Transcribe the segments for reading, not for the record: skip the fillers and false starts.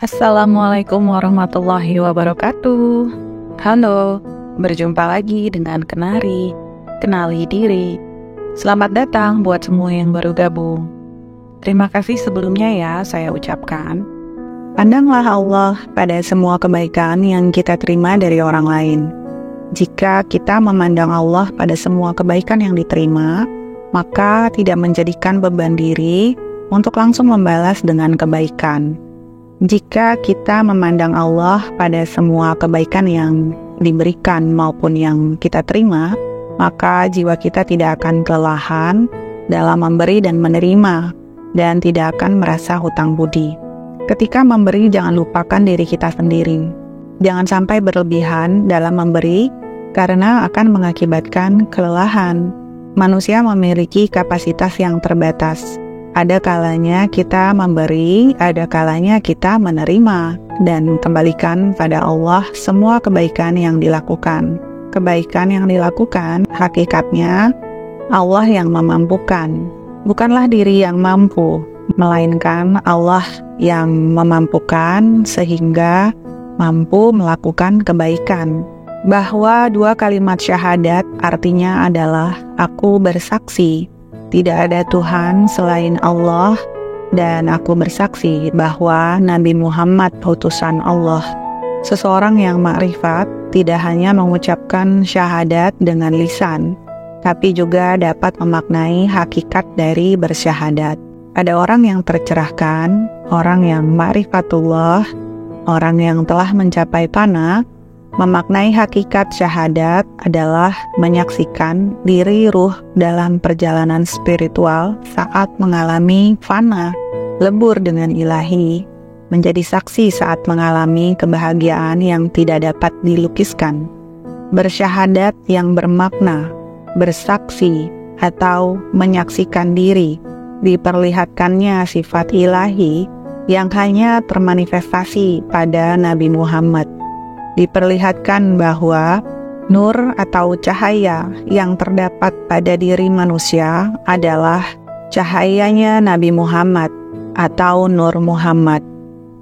Assalamualaikum warahmatullahi wabarakatuh. Halo, berjumpa lagi dengan Kenali Diri. Selamat datang buat semua yang baru gabung. Terima kasih sebelumnya ya saya ucapkan. Pandanglah Allah pada semua kebaikan yang kita terima dari orang lain. Jika kita memandang Allah pada semua kebaikan yang diterima, maka tidak menjadikan beban diri untuk langsung membalas dengan kebaikan. Jika kita memandang Allah pada semua kebaikan yang diberikan maupun yang kita terima, maka jiwa kita tidak akan kelelahan dalam memberi dan menerima, dan tidak akan merasa hutang budi. Ketika memberi, jangan lupakan diri kita sendiri. Jangan sampai berlebihan dalam memberi, karena akan mengakibatkan kelelahan. Manusia memiliki kapasitas yang terbatas. Ada kalanya kita memberi, ada kalanya kita menerima, dan kembalikan pada Allah semua kebaikan yang dilakukan. Kebaikan yang dilakukan, hakikatnya Allah yang memampukan. Bukanlah diri yang mampu, melainkan Allah yang memampukan sehingga mampu melakukan kebaikan. Bahwa dua kalimat syahadat artinya adalah aku bersaksi tidak ada Tuhan selain Allah, dan aku bersaksi bahwa Nabi Muhammad utusan Allah. Seseorang yang makrifat tidak hanya mengucapkan syahadat dengan lisan, tapi juga dapat memaknai hakikat dari bersyahadat. Ada orang yang tercerahkan, orang yang ma'rifatullah, orang yang telah mencapai fana. Memaknai hakikat syahadat adalah menyaksikan diri ruh dalam perjalanan spiritual saat mengalami fana, lebur dengan ilahi, menjadi saksi saat mengalami kebahagiaan yang tidak dapat dilukiskan. Bersyahadat yang bermakna, bersaksi atau menyaksikan diri, diperlihatkannya sifat ilahi yang hanya termanifestasi pada Nabi Muhammad. Diperlihatkan bahwa nur atau cahaya yang terdapat pada diri manusia adalah cahayanya Nabi Muhammad atau Nur Muhammad.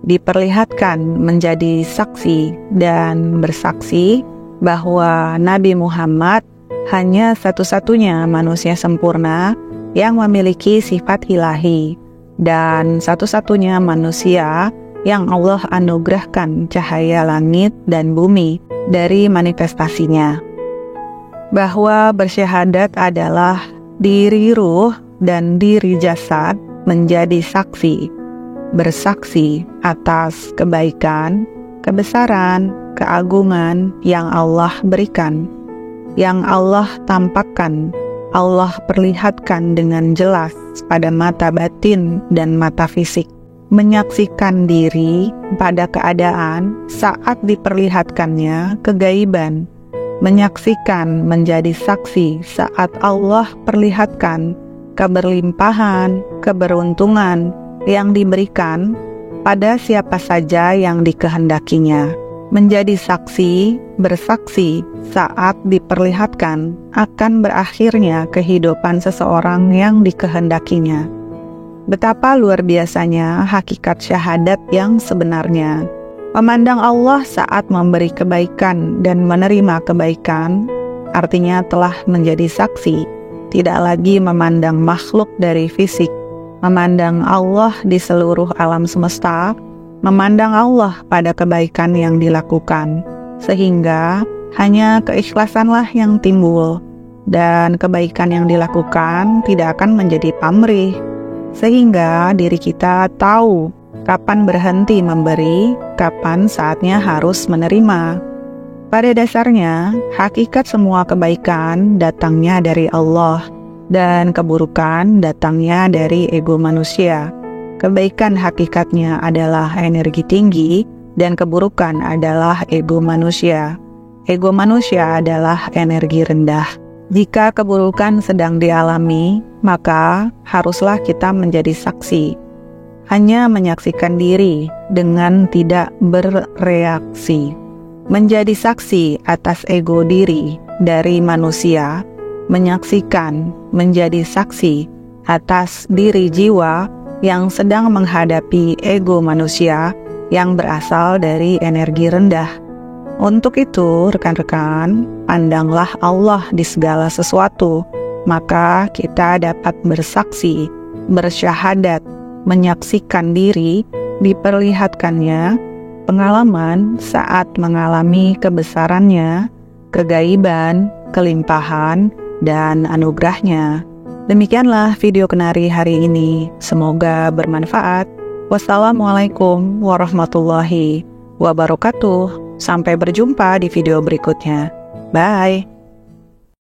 Diperlihatkan menjadi saksi dan bersaksi bahwa Nabi Muhammad hanya satu-satunya manusia sempurna yang memiliki sifat ilahi dan satu-satunya manusia yang Allah anugerahkan cahaya langit dan bumi dari manifestasinya. Bahwa bersyahadat adalah diri ruh dan diri jasad menjadi saksi, bersaksi atas kebaikan, kebesaran, keagungan yang Allah berikan, yang Allah tampakkan, Allah perlihatkan dengan jelas pada mata batin dan mata fisik. Menyaksikan diri pada keadaan saat diperlihatkannya kegaiban, menyaksikan menjadi saksi saat Allah perlihatkan keberlimpahan, keberuntungan yang diberikan pada siapa saja yang dikehendakinya, menjadi saksi, bersaksi saat diperlihatkan akan berakhirnya kehidupan seseorang yang dikehendakinya. Betapa luar biasanya hakikat syahadat yang sebenarnya. Memandang Allah saat memberi kebaikan dan menerima kebaikan, artinya telah menjadi saksi, tidak lagi memandang makhluk dari fisik, memandang Allah di seluruh alam semesta, memandang Allah pada kebaikan yang dilakukan, sehingga hanya keikhlasanlah yang timbul, dan kebaikan yang dilakukan tidak akan menjadi pamrih. Sehingga diri kita tahu kapan berhenti memberi, kapan saatnya harus menerima. Pada dasarnya, hakikat semua kebaikan datangnya dari Allah, dan keburukan datangnya dari ego manusia. Kebaikan hakikatnya adalah energi tinggi, dan keburukan adalah ego manusia. Ego manusia adalah energi rendah. Jika keburukan sedang dialami, maka haruslah kita menjadi saksi. Hanya menyaksikan diri dengan tidak bereaksi. Menjadi saksi atas ego diri dari manusia, menyaksikan menjadi saksi atas diri jiwa yang sedang menghadapi ego manusia yang berasal dari energi rendah. Untuk itu, rekan-rekan, pandanglah Allah di segala sesuatu, maka kita dapat bersaksi, bersyahadat, menyaksikan diri, diperlihatkannya, pengalaman saat mengalami kebesarannya, kegaiban, kelimpahan, dan anugerahnya. Demikianlah video Kenari hari ini. Semoga bermanfaat. Wassalamualaikum warahmatullahi wabarakatuh. Sampai berjumpa di video berikutnya. Bye.